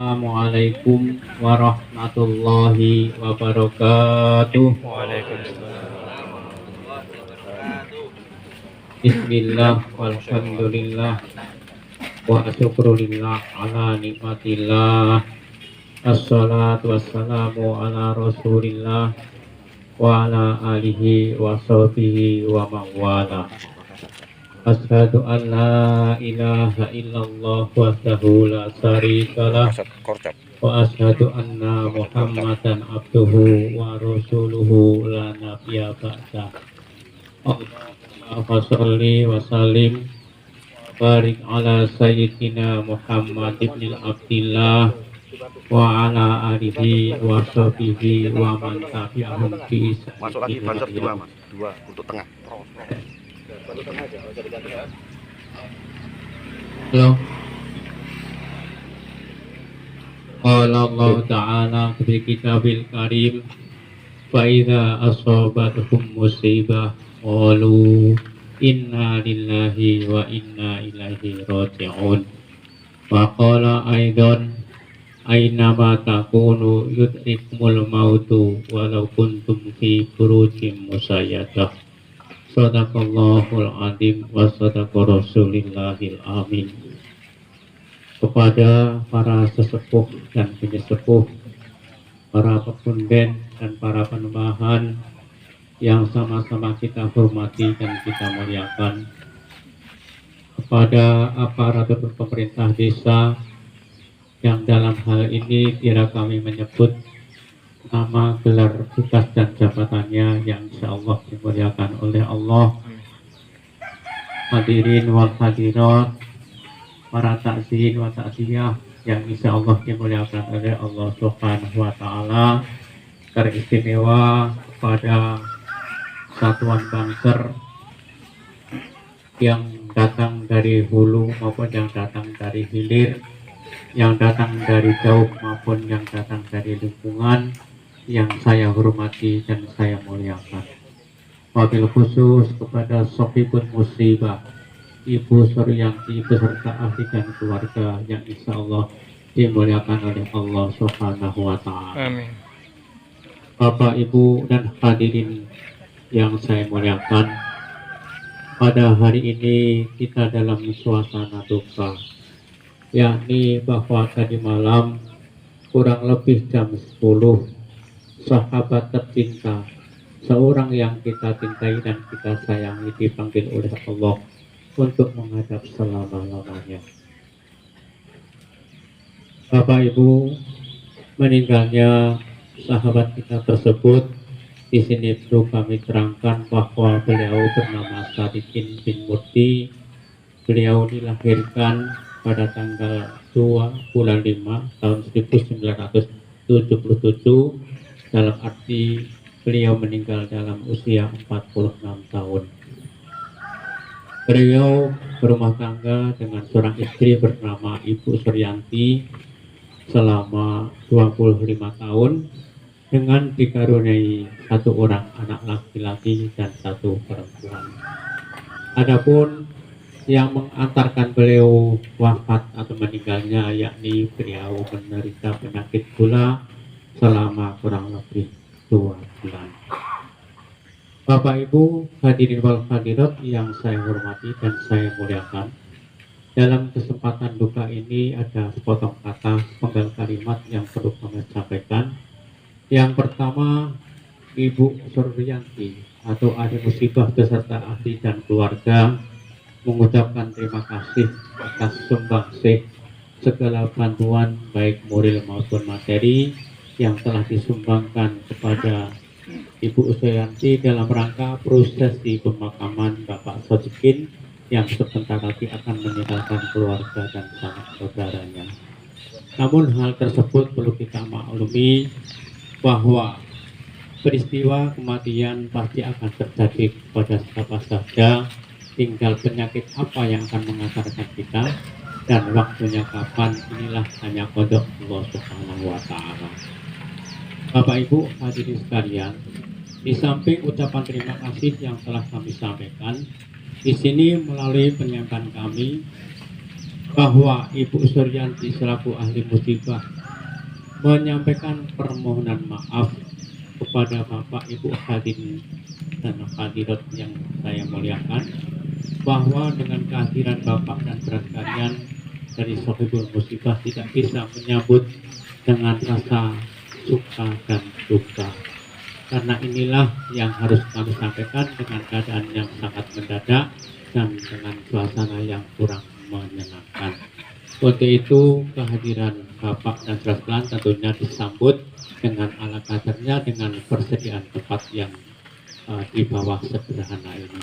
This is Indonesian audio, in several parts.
Assalamualaikum warahmatullahi wabarakatuh. Bismillah walhamdulillah wa asyukrulillah ala nikmatillah. Assalatu wassalamu ala rasulillah wa ala alihi wa sahbihi wa mawala. Asyhadu an la ilaha illallah wahdahu la syarikalah wa asyhadu anna muhammadan abduhu wa rasuluhu la nabiyya ba'dah. Allahumma sholli wa sallim barik ala sayyidina Muhammad ibn Abdillah wa ala alihi wa sahbihi wa man tabi'ahum bi ihsan. Masuk lagi banser dua, Mas. Dua untuk tengah. Halo. Qala Allah Ta'ala fi kitabil karim fa idza asabatuhum musibah qalu inna lillahi wa inna ilaihi raji'un. Wa qala aidan aynama takunu yudrikumul mautu walau kuntum fi burujim musayyadah. Sadaqallahul azim wa sadaqa rasulillahil amin. Kepada para sesepuh dan penyesepuh, para pekunden dan para penembahan yang sama-sama kita hormati dan kita muliakan, kepada aparatur pemerintah desa yang dalam hal ini tidak kami menyebut nama, gelar, tugas dan jabatannya yang insya Allah dimuliakan oleh Allah. Hadirin wal hadirat, para takzihin wa takziyah yang insya Allah dimuliakan oleh Allah Subhanahu wa Ta'ala, teristimewa pada satuan banser yang datang dari hulu maupun yang datang dari hilir, yang datang dari jauh maupun yang datang dari lingkungan yang saya hormati dan saya muliakan. Wabil khusus kepada Sofibun Musibah, Ibu Suryanti beserta ahli dan keluarga yang insya Allah dimuliakan oleh Allah Subhanahu wa Ta'ala. Amin. Bapak, Ibu, dan hadirin yang saya muliakan, pada hari ini kita dalam suasana duka, yakni bahwa tadi malam kurang lebih jam 10, sahabat tercinta, seorang yang kita cintai dan kita sayangi dipanggil oleh Allah untuk menghadap selama-lamanya. Bapak Ibu, meninggalnya sahabat kita tersebut, di sini perlu kami terangkan bahwa beliau bernama Sadikin bin Murti. Beliau dilahirkan pada tanggal 2 bulan 5 tahun 1977, dalam arti beliau meninggal dalam usia 46 tahun. Beliau berumah tangga dengan seorang istri bernama Ibu Suryanti selama 25 tahun dengan dikaruniai satu orang anak laki-laki dan satu perempuan. Adapun yang mengantarkan beliau wafat atau meninggalnya, yakni beliau menderita penyakit gula selama kurang lebih 2 bulan. Bapak Ibu, hadirin wal hadirat yang saya hormati dan saya muliakan, dalam kesempatan duka ini ada sepotong kata penggal kalimat yang perlu kami sampaikan. Yang pertama, Ibu Suryanti atau ahli musibah beserta ahli dan keluarga mengucapkan terima kasih atas sumbangsih segala bantuan baik moral maupun materi yang telah disumbangkan kepada Ibu Suryanti dalam rangka prosesi pemakaman Bapak Sadikin yang sebentar lagi akan meninggalkan keluarga dan sanak saudaranya. Namun hal tersebut perlu kita maklumi bahwa peristiwa kematian pasti akan terjadi kepada siapa saja, tinggal penyakit apa yang akan mengantarkan kita dan waktunya kapan, inilah hanya kodok Allah Subhanahu wa Ta'ala. Bapak Ibu hadirin sekalian, di samping ucapan terima kasih yang telah kami sampaikan, di sini melalui penyampaian kami bahwa Ibu Suryanti selaku ahli musibah menyampaikan permohonan maaf kepada Bapak Ibu hadirin dan hadirat yang saya muliakan, bahwa dengan kehadiran Bapak dan sekalian dari Sohibul Musibah tidak bisa menyambut dengan rasa suka dan duka. Karena inilah yang harus kami sampaikan dengan keadaan yang sangat mendadak dan dengan suasana yang kurang menyenangkan. Untuk itu kehadiran Bapak dan sekalian tentunya disambut dengan ala kadarnya dengan persediaan tempat yang di bawah sederhana ini.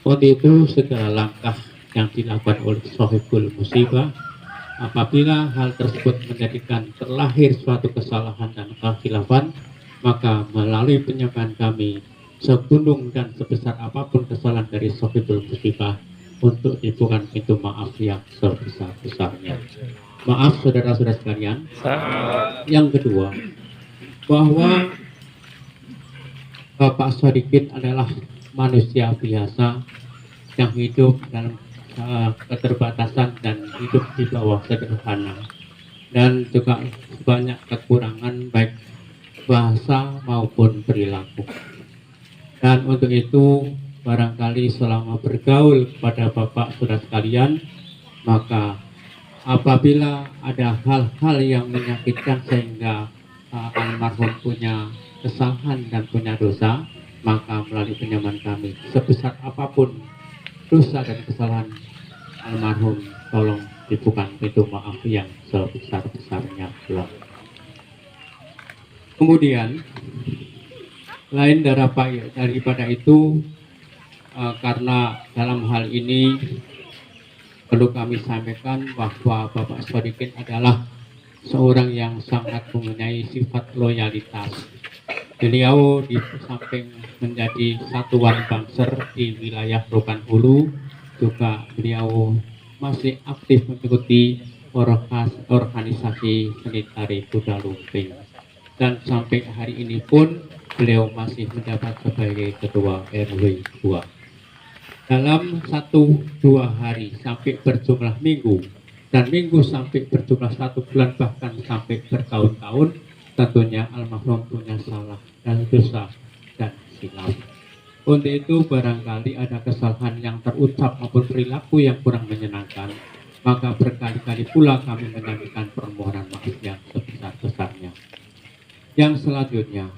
Untuk itu segala langkah yang dilakukan oleh Sohibul Musibah, apabila hal tersebut menjadikan terlahir suatu kesalahan dan kekhilafan, maka melalui penyampaian kami segunung dan sebesar apapun kesalahan dari Sohibul Musibah untuk dibuka pintu maaf yang sebesar-besarnya. Maaf saudara-saudara sekalian. Yang kedua, bahwa Bapak Sodikin adalah manusia biasa yang hidup dalam keterbatasan dan hidup di bawah sederhana, dan juga banyak kekurangan baik bahasa maupun perilaku. Dan untuk itu barangkali selama bergaul kepada Bapak saudara sekalian, maka apabila ada hal-hal yang menyakitkan sehingga almarhum punya kesalahan dan punya dosa, maka melalui penyampaian kami sebesar apapun dosa dan kesalahan almarhum, tolong dibuka pintu maaf yang sebesar-besarnya pula. Kemudian lain daripada itu, karena dalam hal ini perlu kami sampaikan bahwa Bapak Sodikin adalah seorang yang sangat mempunyai sifat loyalitas. Beliau di samping menjadi satuan Bangser di wilayah Rokan Hulu, juga beliau masih aktif mengikuti organisasi seni tari kuda lumping, dan sampai hari ini pun beliau masih menjabat sebagai ketua RW 2. Dalam 1-2 hari sampai berjumlah minggu, dan minggu sampai berjumlah 1 bulan, bahkan sampai bertahun-tahun, tentunya almarhum punya salah dan dosa dan silap. Untuk itu barangkali ada kesalahan yang terucap maupun perilaku yang kurang menyenangkan, maka berkali-kali pula kami menyampaikan permohonan maaf yang sebesar-besarnya. Yang selanjutnya,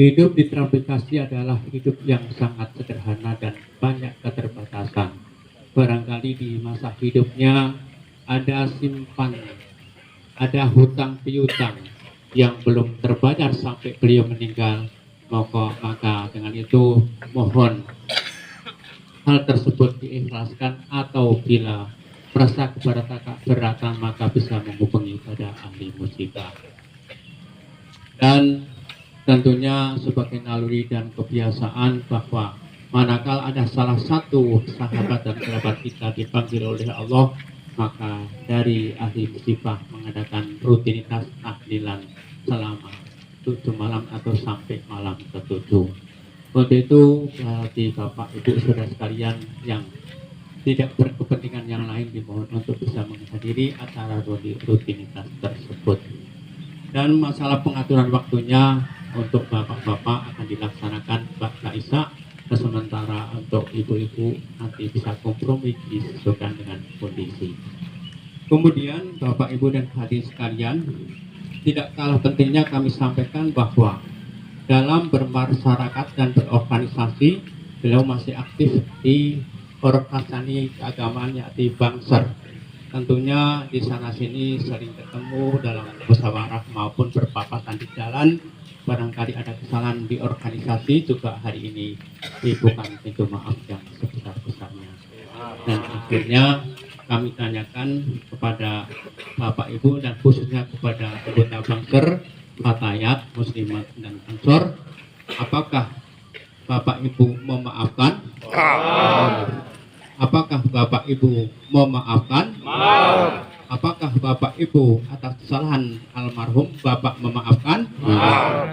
hidup di transmigrasi adalah hidup yang sangat sederhana dan banyak keterbatasan. Barangkali di masa hidupnya ada simpan, ada hutang piutang yang belum terbayar sampai beliau meninggal, maka dengan itu mohon hal tersebut diikhlaskan, atau bila merasa keberatan maka bisa menghubungi pada ahli musibah. Dan tentunya sebagai naluri dan kebiasaan bahwa manakala ada salah satu sahabat dan kerabat kita dipanggil oleh Allah, maka dari ahli musibah mengadakan rutinitas tahlilan selama 7 malam atau sampai malam ke-7. Untuk itu bagi Bapak Ibu saudara sekalian yang tidak berkepentingan yang lain dimohon untuk bisa menghadiri acara rutinitas tersebut. Dan masalah pengaturan waktunya untuk bapak-bapak akan dilaksanakan Bapak Isa, sementara untuk ibu-ibu nanti bisa kompromi disesuaikan dengan kondisi. Kemudian Bapak Ibu dan hadirin sekalian, tidak kalah pentingnya kami sampaikan bahwa dalam bermasyarakat dan berorganisasi, beliau masih aktif di organisasi keagamaan yakni Bangser. Tentunya di sana sini sering ketemu dalam musyawarah maupun berpapasan di jalan. Barangkali ada kesalahan di organisasi, juga hari ini dibuka pintu maaf yang sebesar-besarnya. Dan akhirnya kami tanyakan kepada Bapak Ibu dan khususnya kepada anggota Bangser, Fatayat, Muslimat dan Ansor, apakah Bapak Ibu memaafkan? Apakah Bapak Ibu memaafkan? Apakah Bapak Ibu atas kesalahan almarhum Bapak memaafkan?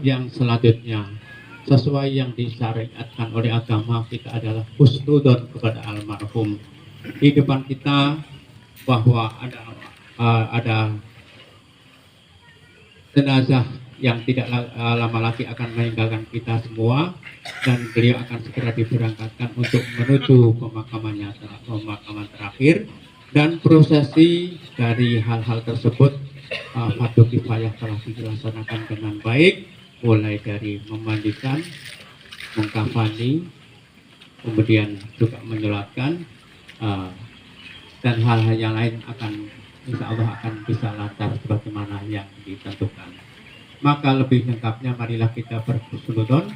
Yang selanjutnya, sesuai yang disyariatkan oleh agama kita adalah husnudon kepada almarhum. Di depan kita bahwa ada jenazah yang tidak lama lagi akan meninggalkan kita semua, dan beliau akan segera diberangkatkan untuk menuju pemakaman terakhir. Dan prosesi dari hal-hal tersebut fardu kifayah telah dilaksanakan dengan baik, mulai dari memandikan, mengkafani, kemudian juga menyolatkan, dan hal-hal yang lain akan insya Allah akan bisa lancar sebagaimana yang ditentukan. Maka lebih lengkapnya marilah kita berhusnuzon.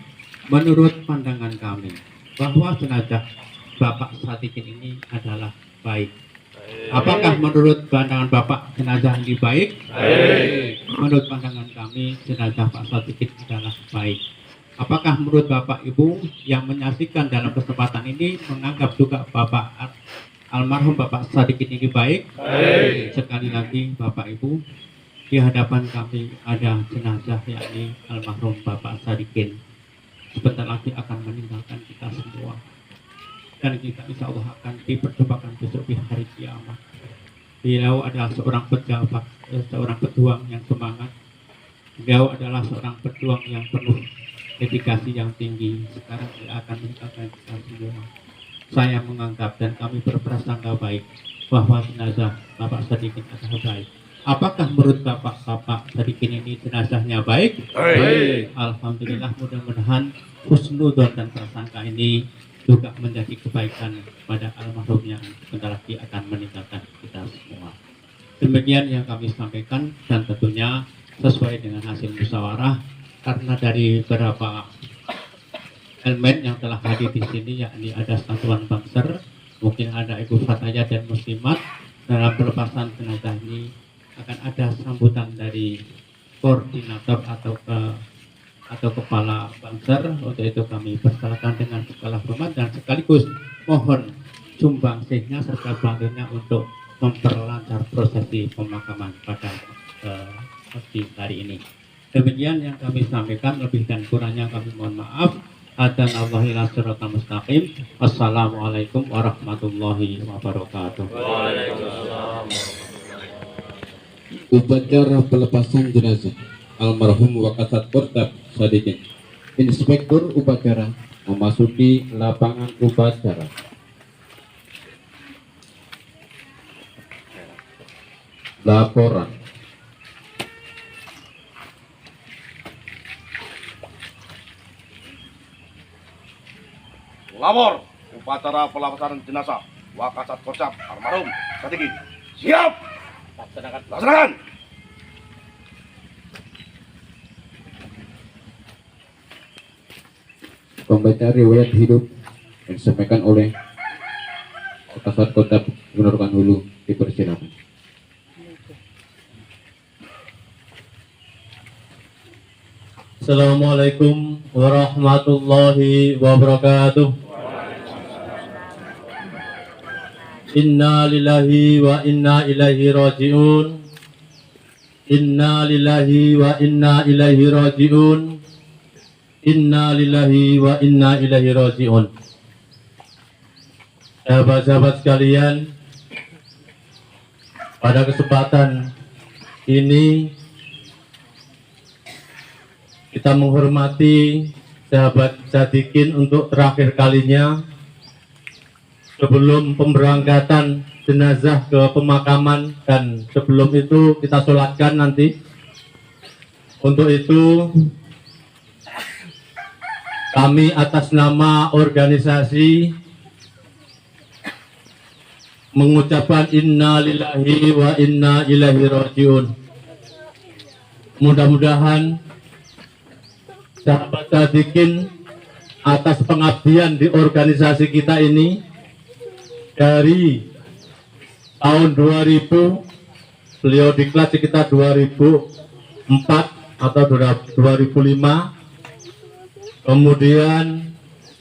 Menurut pandangan kami bahwa jenazah Bapak Sadikin ini adalah baik. Apakah menurut pandangan Bapak jenazah ini baik? Baik. Menurut pandangan kami jenazah Pak Sadikin adalah baik. Apakah menurut Bapak Ibu yang menyaksikan dalam kesempatan ini menganggap juga Bapak almarhum Bapak Sadikin ini baik? Baik. Sekali lagi Bapak Ibu, di hadapan kami ada jenazah yakni almarhum Bapak Sadikin. Sebentar lagi akan meninggalkan kita semua, dan kita insya Allah akan dipertemukan besok di hari kiamat. Beliau adalah seorang pejabat, seorang pejuang yang semangat. Beliau adalah seorang pejuang yang penuh dedikasi yang tinggi. Sekarang dia akan meninggalkan kita semua. Saya menganggap dan kami berprasangka baik bahwa jenazah Bapak Sadikin adalah baik. Apakah menurut Bapak Sadikin ini jenazahnya baik? Baik. Alhamdulillah, mudah-mudahan husnuzon dan prasangka ini juga menjadi kebaikan pada almarhum yang sebentar lagi akan meninggalkan kita semua. Demikian yang kami sampaikan, dan tentunya sesuai dengan hasil musyawarah, karena dari beberapa elemen yang telah hadir di sini, yakni ada satuan bangser, mungkin ada Ibu Fataya dan Muslimat. Dalam pelepasan jenazah ini akan ada sambutan dari koordinator atau kepala bangser. Untuk itu kami persilakan dengan segala hormat dan sekaligus mohon sumbangsihnya serta bantunya untuk memperlancar prosesi pemakaman pada pagi hari ini. Demikian yang kami sampaikan, lebih dan kurangnya kami mohon maaf. Adanallahi ila siratal mustaqim. Wassalamualaikum warahmatullahi wabarakatuh. Waalaikumsalam. Upacara pelepasan jenazah almarhum Wakasat Kortab Sadikin. Inspektur upacara memasuki lapangan upacara. Laporan. Lapor upacara pelepasan jenazah Wakasat Kortab almarhum Sadikin. Siap. Laksanakan. Pembaca riwayat hidup yang disampaikan oleh Wakasat Kortab Gubernur Hulu dipersilakan. Assalamualaikum warahmatullahi wabarakatuh. Inna lillahi wa inna ilaihi raji'un. Inna lillahi wa inna ilaihi raji'un. Inna lillahi wa inna ilaihi raji'un. Sahabat-sahabat sekalian, pada kesempatan ini kita menghormati sahabat Sadikin untuk terakhir kalinya sebelum pemberangkatan jenazah ke pemakaman, dan sebelum itu kita sholatkan nanti. Untuk itu kami atas nama organisasi mengucapkan inna lillahi wa inna ilaihi raji'un. Mudah-mudahan sahabat Sadikin atas pengabdian di organisasi kita ini dari tahun 2000, beliau diklat sekitar 2004 atau 2005, kemudian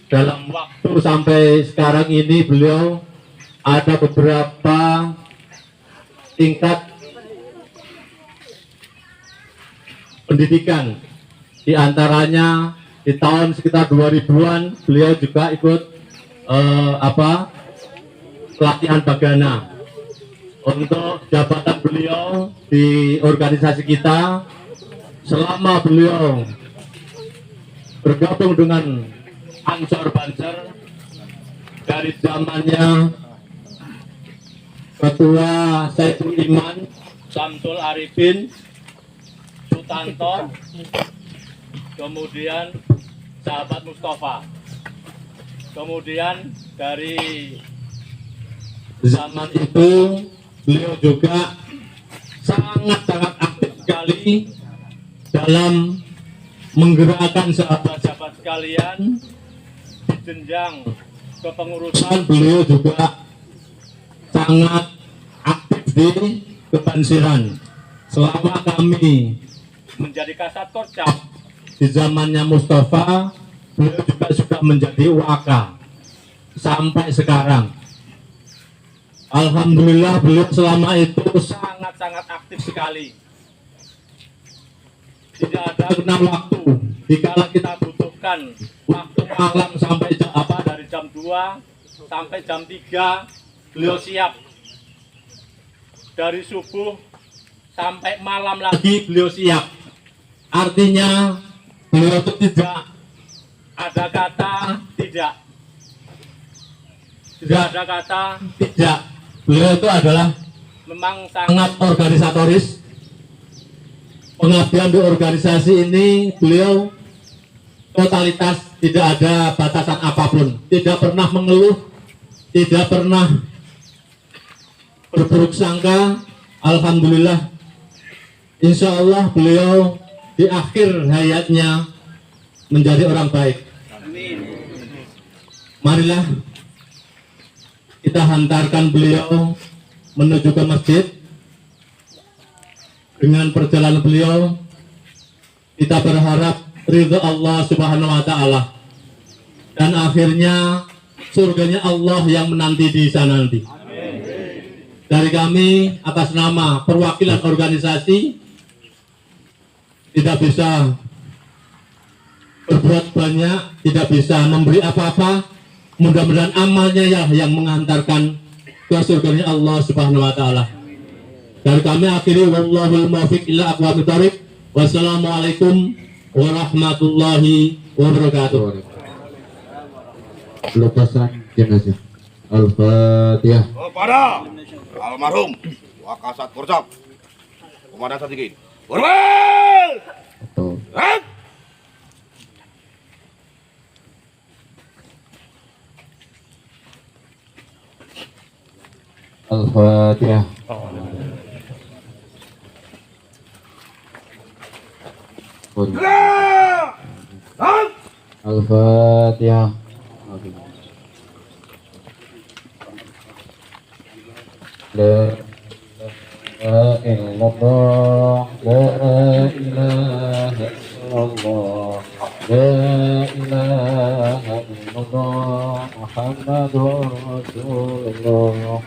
dalam waktu sampai sekarang ini beliau ada beberapa tingkat pendidikan, di antaranya di tahun sekitar 2000-an beliau juga ikut pelatihan bagana. untuk jabatan beliau di organisasi kita selama beliau bergabung dengan Ansor Banser dari zamannya Ketua Saiful Iman, Samsul Arifin, Sutanto, kemudian sahabat Mustafa, kemudian dari zaman itu beliau juga sangat-sangat aktif sekali dalam menggerakkan sahabat-sahabat sekalian di jenjang kepengurusan. Beliau juga sangat aktif di kebansiran. Selama kami menjadi Kasat Korcap di zamannya Mustafa, beliau juga sudah menjadi Waka sampai sekarang. Alhamdulillah beliau selama itu sangat-sangat aktif sekali. Tidak ada kenal waktu. Dikala kita butuhkan waktu malam sampai dari jam 2 sampai jam 3, beliau siap. Dari subuh sampai malam lagi beliau siap. Artinya beliau itu tidak ada kata tidak. Tidak ada kata tidak. Beliau itu adalah memang sangat organisatoris. Pengabdian di organisasi ini beliau totalitas, tidak ada batasan apapun, tidak pernah mengeluh, tidak pernah berburuk sangka. Alhamdulillah, insya Allah beliau di akhir hayatnya menjadi orang baik. Marilah kita hantarkan beliau menuju ke masjid. Dengan perjalanan beliau, kita berharap ridha Allah Subhanahu wa Ta'ala, dan akhirnya surganya Allah yang menanti di sana nanti. Dari kami atas nama perwakilan organisasi tidak bisa berbuat banyak, tidak bisa memberi apa-apa. Mudah-mudahan amalnya ya yang mengantarkan ke surganya Allah Subhanahu wa Ta'ala. Dari kami akhiri wallahul muwaffiq ila aqwamit thoriq. Wassalamualaikum warahmatullahi wabarakatuh. Lepasan jenazah. Al-Fatihah. Kepada almarhum Wakasat Korcap Komandan Sadikin. Hormat. Atau Al-Fatihah. Al-Fatihah. La ilaha illallah, la ilaha illallah, la ilaha illallah, Muhammadur Rasulullah.